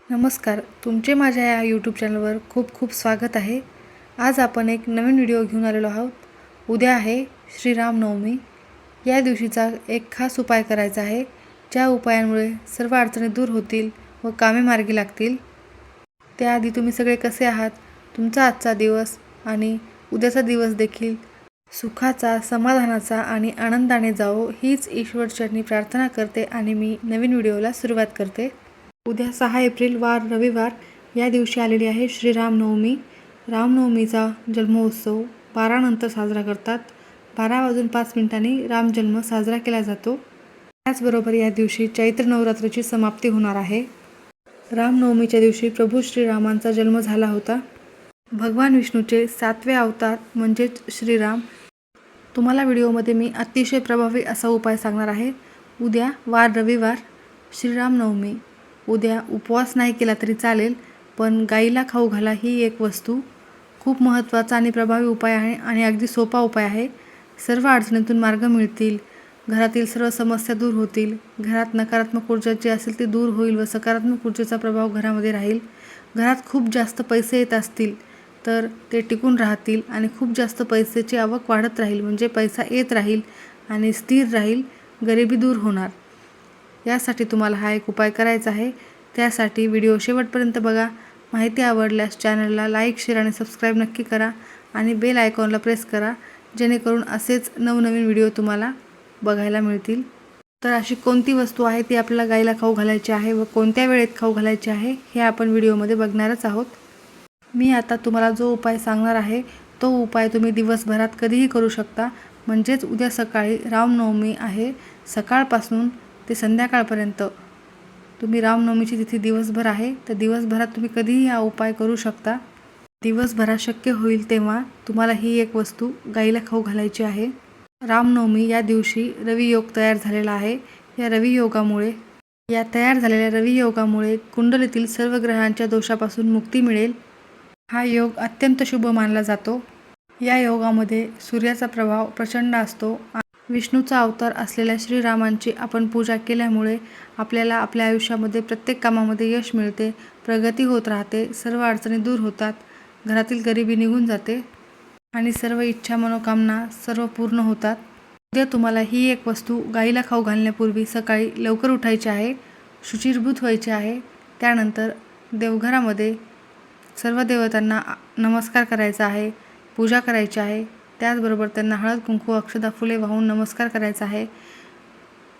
नमस्कार, तुमचे माझ्या या यूट्यूब चॅनलवर खूप खूप स्वागत आहे। आज आपण एक नवीन व्हिडिओ घेऊन आलेलो आहोत। उद्या आहे श्रीरामनवमी। या दिवशीचा एक खास उपाय करायचा आहे, ज्या उपायांमुळे सर्व अडचणी दूर होतील व कामे मार्गी लागतील। त्याआधी तुम्ही सगळे कसे आहात? तुमचा आजचा दिवस आणि उद्याचा दिवस देखील सुखाचा, समाधानाचा आणि आनंदाने जावो हीच ईश्वरचरणी प्रार्थना करते आणि मी नवीन व्हिडिओला सुरुवात करते। उद्या 6 एप्रिल वार रविवार या दिवशी आलेली आहे श्रीरामनवमी। रामनवमीचा जन्मोत्सव 12 नंतर साजरा करतात। 12:05 रामजन्म साजरा केला जातो। त्याचबरोबर या दिवशी चैत्र नवरात्रीची समाप्ती होणार आहे। रामनवमीच्या दिवशी प्रभू श्रीरामांचा जन्म झाला होता। भगवान विष्णूचे 7वे अवतार म्हणजेच श्रीराम। तुम्हाला व्हिडिओमध्ये मी अतिशय प्रभावी असा उपाय सांगणार आहे। उद्या वार रविवार श्रीरामनवमी। उद्या उपवास नाही केला तरी चालेल, पण गाईला खाऊ घाला ही एक वस्तू खूप महत्त्वाचा आणि प्रभावी उपाय आहे आणि अगदी सोपा उपाय आहे। सर्व अडचणीतून मार्ग मिळतील, घरातील सर्व समस्या दूर होतील, घरात नकारात्मक ऊर्जा जी असेल ती दूर होईल व सकारात्मक ऊर्जेचा प्रभाव घरामध्ये राहील। घरात खूप जास्त पैसे येत असतील तर ते टिकून राहतील आणि खूप जास्त पैशाची आवक वाढत राहील, म्हणजे पैसा येत राहील आणि स्थिर राहील, गरिबी दूर होणार। यासाठी तुम्हाला हा एक उपाय करायचा आहे। त्यासाठी व्हिडिओ शेवटपर्यंत बघा। माहिती आवडल्यास चॅनलला लाईक, शेअर आणि सबस्क्राईब नक्की करा आणि बेल आयकॉनला प्रेस करा, जेणेकरून असेच नवनवीन व्हिडिओ तुम्हाला बघायला मिळतील। तर अशी कोणती वस्तू आहे ती आपल्याला गाईला खाऊ घालायची आहे व कोणत्या वेळेत खाऊ घालायची आहे हे आपण व्हिडिओमध्ये बघणारच आहोत। मी आता तुम्हाला जो उपाय सांगणार आहे तो उपाय तुम्ही दिवसभरात कधीही करू शकता, म्हणजेच उद्या सकाळी रामनवमी आहे, सकाळपासून ते संध्याकाळपर्यंत तुम्ही रामनवमीची तिथी दिवसभर आहे, तर दिवसभरात तुम्ही कधीही हा उपाय करू शकता। दिवसभरात शक्य होईल तेव्हा तुम्हाला ही एक वस्तू गाईला खाऊ घालायची आहे। रामनवमी या दिवशी रवियोग तयार झालेला आहे। या तयार झालेल्या रवियोगामुळे कुंडलीतील सर्व ग्रहांच्या दोषापासून मुक्ती मिळेल। हा योग अत्यंत शुभ मानला जातो। या योगामध्ये सूर्याचा प्रभाव प्रचंड असतो। विष्णूचा अवतार असलेल्या श्रीरामांची आपण पूजा केल्यामुळे आपल्याला आपल्या आयुष्यामध्ये प्रत्येक कामामध्ये यश मिळते, प्रगती होत राहते, सर्व अडचणी दूर होतात, घरातील गरिबी निघून जाते आणि सर्व इच्छा मनोकामना सर्व पूर्ण होतात। उद्या तुम्हाला ही एक वस्तू गाईला खाऊ घालण्यापूर्वी सकाळी लवकर उठायचे आहे, शुचिर्भूत व्हायचे आहे। त्यानंतर देवघरामध्ये सर्व देवतांना नमस्कार करायचा आहे, पूजा करायची आहे। त्याचबरोबर त्यांना हळद कुंकू अक्षदा फुले वाहून नमस्कार करायचा आहे।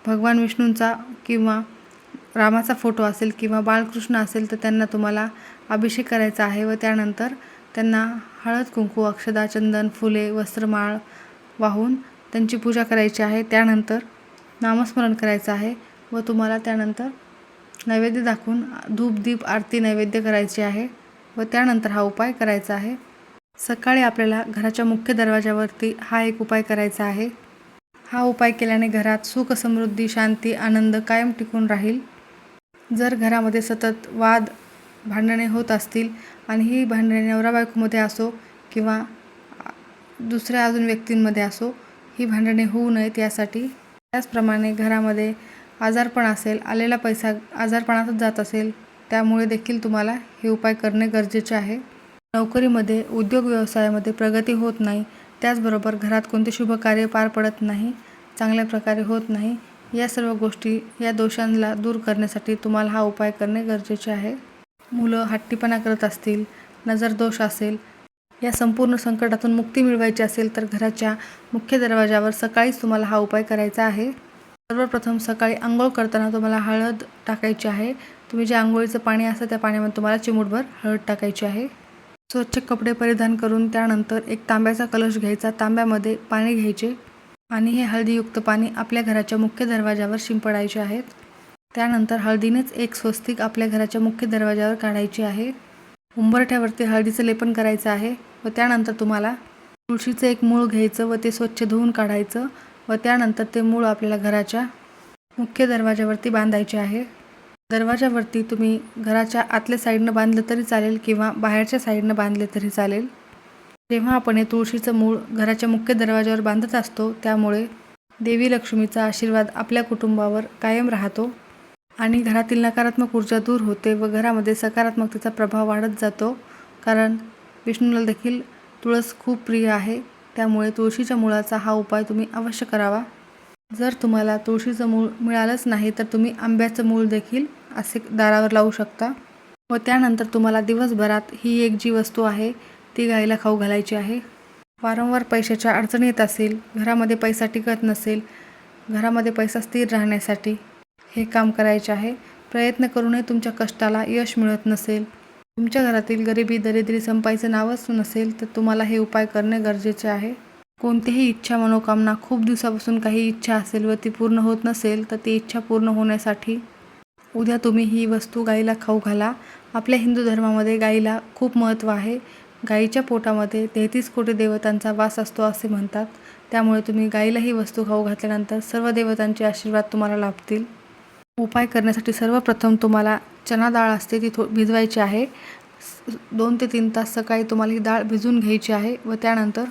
भगवान विष्णूंचा किंवा रामाचा फोटो असेल किंवा बाळकृष्ण असेल तर त्यांना तुम्हाला अभिषेक करायचा आहे व त्यानंतर त्यांना हळद कुंकू अक्षदा चंदन फुले वस्त्रमाळ वाहून त्यांची पूजा करायची आहे। त्यानंतर नामस्मरण करायचं आहे व तुम्हाला त्यानंतर नैवेद्य दाखवून धूप दीप आरती नैवेद्य करायची आहे व त्यानंतर हा उपाय करायचा आहे। सकाळी आपल्याला घराच्या मुख्य दरवाजावरती हा एक उपाय करायचा आहे। हा उपाय केल्याने घरात सुख समृद्धी शांती आनंद कायम टिकून राहील। जर घरामध्ये सतत वाद भांडणे होत असतील आणि ही भांडणे नवरा बायकोमध्ये असो किंवा दुसऱ्या अजून व्यक्तींमध्ये असो, ही भांडणे होऊ नयेत यासाठी। त्याचप्रमाणे घरामध्ये आजारपण असेल, आलेला पैसा आजारपणातच जात असेल, त्यामुळे देखील तुम्हाला हे उपाय करणे गरजेचे आहे। नोकरीमध्ये उद्योग व्यवसायामध्ये प्रगती होत नाही, त्याचबरोबर घरात कोणते शुभ कार्य पार पडत नाही, चांगल्या प्रकारे होत नाही, या सर्व गोष्टी या दोषांना दूर करण्यासाठी तुम्हाला हा उपाय करणे गरजेचे आहे। मुलं हट्टीपणा करत असतील, नजर दोष असेल, या संपूर्ण संकटातून मुक्ती मिळवायची असेल तर घराच्या मुख्य दरवाजावर सकाळीच तुम्हाला हा उपाय करायचा आहे। सर्वप्रथम सकाळी अंघोळ करताना तुम्हाला हळद टाकायची आहे। तुम्ही जे अंघोळीचं पाणी असतं त्या पाण्यामध्ये तुम्हाला चिमूटभर हळद टाकायची आहे। स्वच्छ कपडे परिधान करून त्यानंतर एक तांब्याचा कलश घ्यायचा, तांब्यामध्ये पाणी घ्यायचे आणि हे हळदीयुक्त पाणी आपल्या घराच्या मुख्य दरवाजावर शिंपडायचे आहेत। त्यानंतर हळदीनेच एक स्वस्तिक आपल्या घराच्या मुख्य दरवाजावर काढायची आहे। उंबरठ्यावरती हळदीचं लेपन करायचं आहे व त्यानंतर तुम्हाला तुळशीचं एक मूळ घ्यायचं व ते स्वच्छ धुवून काढायचं व त्यानंतर ते मूळ आपल्याला घराच्या मुख्य दरवाजावरती बांधायचे आहे। दरवाजावरती तुम्ही घराच्या आतल्या साईडनं बांधलं तरी चालेल किंवा बाहेरच्या साईडनं बांधले तरी चालेल। जेव्हा आपण हे तुळशीचं मूळ घराच्या मुख्य दरवाजावर बांधत असतो त्यामुळे देवी लक्ष्मीचा आशीर्वाद आपल्या कुटुंबावर कायम राहतो। आणि घरातील नकारात्मक ऊर्जा दूर होते व घरामध्ये सकारात्मकतेचा प्रभाव वाढत जातो. कारण विष्णूला देखील तुळस खूप प्रिय आहे. त्यामुळे तुळशीच्या मुळाचा हा उपाय तुम्ही अवश्य करावा. जर तुम्हाला तुळशीचं मूळ मिळालंच नाही तर तुम्ही आंब्याचं मूळ देखील असे दारावर लावू शकता. व त्यानंतर तुम्हाला दिवसभरात ही एक जी वस्तू आहे ती गाईला खाऊ घालायची आहे. वारंवार पैशाच्या अडचणी येत असेल, घरामध्ये पैसा टिकत नसेल, घरामध्ये पैसा स्थिर राहण्यासाठी हे काम करायचे आहे. प्रयत्न करूनही तुमच्या कष्टाला यश मिळत नसेल, तुमच्या घरातील गरिबी दरिद्री संपायचं नावच नसेल तर तुम्हाला हे उपाय करणे गरजेचे आहे. कोणतीही इच्छा मनोकामना खूप दिवसापासून काही इच्छा असेल व ती पूर्ण होत नसेल तर ती इच्छा पूर्ण होण्यासाठी उद्या तुम्ही ही वस्तू गाईला खाऊ घाला. आपल्या हिंदू धर्मामध्ये गाईला खूप महत्त्व आहे. गाईच्या पोटामध्ये 33 कोटी देवतांचा वास असतो असे म्हणतात. त्यामुळे तुम्ही गाईला ही वस्तू खाऊ घातल्यानंतर सर्व देवतांचे आशीर्वाद तुम्हाला लाभतील. उपाय करण्यासाठी सर्वप्रथम तुम्हाला चणा डाळ असते ती भिजवायची आहे. 2 ते 3 तास सकाळी तुम्हाला ही डाळ भिजवून घ्यायची आहे व त्यानंतर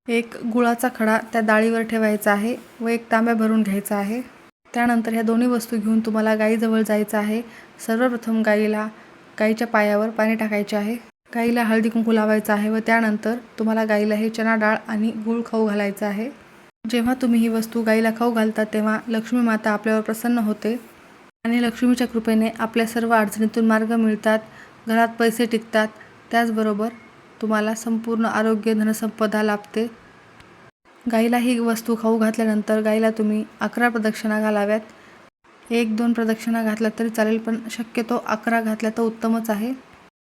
एक गुळाचा खडा त्या डाळीवर ठेवायचा आहे व एक तांब्या भरून घ्यायचा आहे. त्यानंतर ह्या दोन्ही वस्तू घेऊन तुम्हाला गाईजवळ जायचं आहे. सर्वप्रथम गाईच्या पायावर पाणी टाकायचे आहे. गाईला हळदी कुंकू लावायचं आहे व त्यानंतर तुम्हाला गाईला हे चणा डाळ आणि गूळ खाऊ घालायचं आहे. जेव्हा तुम्ही ही वस्तू गाईला खाऊ घालता तेव्हा लक्ष्मी माता आपल्यावर प्रसन्न होते आणि लक्ष्मीच्या कृपेने आपल्या सर्व अडचणीतून मार्ग मिळतात, घरात पैसे टिकतात. त्याचबरोबर तुम्हाला संपूर्ण आरोग्य धनसंपदा लाभते. गाईला ही वस्तू खाऊ घातल्यानंतर गाईला तुम्ही 11 प्रदक्षिणा घालाव्यात. 1-2 प्रदक्षिणा घातल्या तरी चालेल, पण शक्यतो 11 घातल्या तर उत्तमच आहे.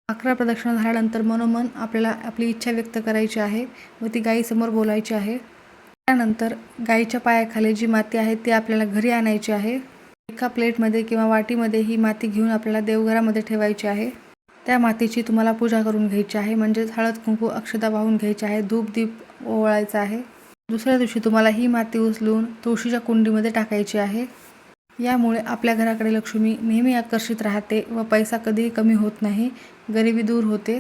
11 प्रदक्षिणा झाल्यानंतर मनोमन आपल्याला आपली इच्छा व्यक्त करायची आहे व ती गाईसमोर बोलायची आहे. त्यानंतर गाईच्या पायाखाली जी माती आहे ती आपल्याला घरी आणायची आहे. एका प्लेटमध्ये किंवा वाटीमध्ये ही माती घेऊन आपल्याला देवघरामध्ये ठेवायची आहे. त्या मातीची तुम्हाला पूजा करून घ्यायची आहे. म्हणजेच हळद कुंकू अक्षता वाहून घ्यायची आहे, धूप दीप ओवाळायचा आहे. दुसऱ्या दिवशी तुम्हाला ही माती उचलून तुळशीच्या कुंडीमध्ये टाकायची आहे. यामुळे आपल्या घराकडे लक्ष्मी नेहमी आकर्षित राहते व पैसा कधीही कमी होत नाही, गरिबी दूर होते.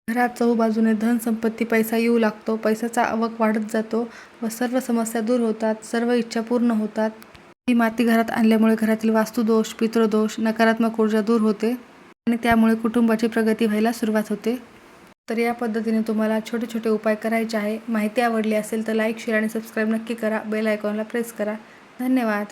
घरात चहूबाजूने धन संपत्ती पैसा येऊ लागतो, पैशाचा आवक वाढत जातो व सर्व समस्या दूर होतात, सर्व इच्छा पूर्ण होतात. ही माती घरात आणल्यामुळे घरातील वास्तुदोष, पितृदोष, नकारात्मक ऊर्जा दूर होते आणि त्यामुळे कुटुंबाची प्रगती व्हायला सुरुवात होते. तर या पद्धतीने तुम्हाला छोटे छोटे उपाय करायचे आहे. माहिती आवडली असेल तर लाईक, शेअर आणि सबस्क्राईब नक्की करा. बेल आयकॉनला प्रेस करा. धन्यवाद.